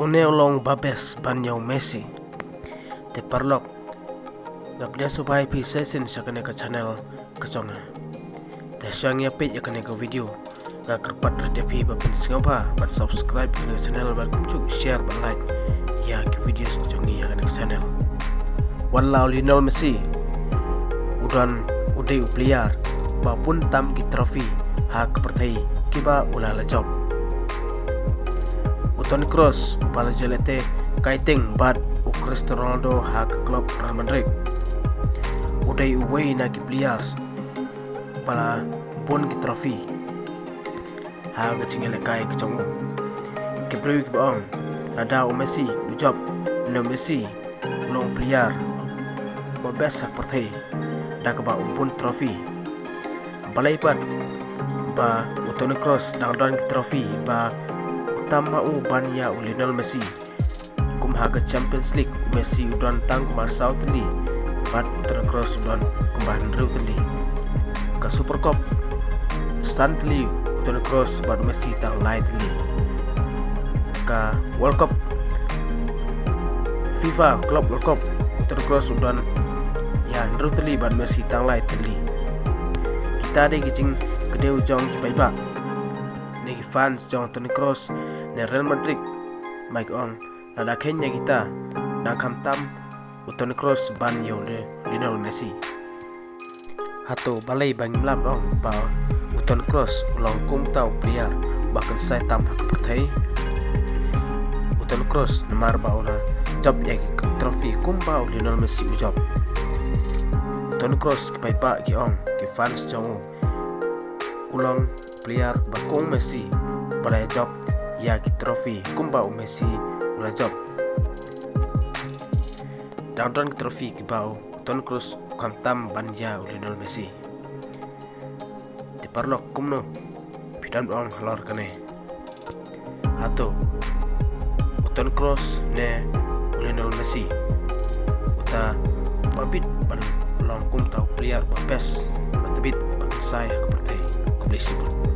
Une ulong babes banyau Messi. Te parlok. Ngapdia supaya bisa sin sakane ke channel keconga. Te syangnya page yakane ke video. Ngak kerpat terdepi babin singapa bat subscribe ke channel bat kumcuk share bat like ya ke video secongi yakane ke channel. Walau Lionel Messi udan udai upliar maupun tam ki trofi hak pertai kiba ulala job. Toni Kroos bala jelete kaiting bad Cristiano Ronaldo hak klub Real Madrid. Udai uway na ki players bala pun ki trofi ha gacingele kai ki chongo. Ki brewi baong nada Messi ujab no Messi long player ba best hak pertai dak ba pun trofi. Balai pat ba Toni Kroos dang ki trofi ba tama banya Lionel Messi kum haga Champions League Messi udan tang kumar South League bat Toni Kroos udan kumbar Drew League ke Super Cup Sun League Toni Kroos bat Messi tang Light League ke World Cup FIFA Club World Cup Toni Kroos udan ya Drew League bat Messi tang Light League. Kita ada gicing gede ujong cipai negi fans jong Toni Kroos ne Real Madrid Mike on nada Kenya kita dan kamtam Toni Kroos ban yo le Lionel Messi hato balai bang lam dong ba Toni Kroos ulang kum tau player bahkan saya tam hak pertai Toni Kroos nemar ba ola job ya trofi kum ba Lionel Messi ujab Toni Kroos kipai pa ki on ki fans jong ulang player bakong Messi balai job ya ki trofi kumba Messi ula job down ki trofi ki bau Toni Kroos kamtam banja Lionel Messi te parlok kumno pidan on halor kane hato Toni Kroos ne Lionel Messi uta babit ban long kum tau player ba best batabit ban saya kepertai komplisibun.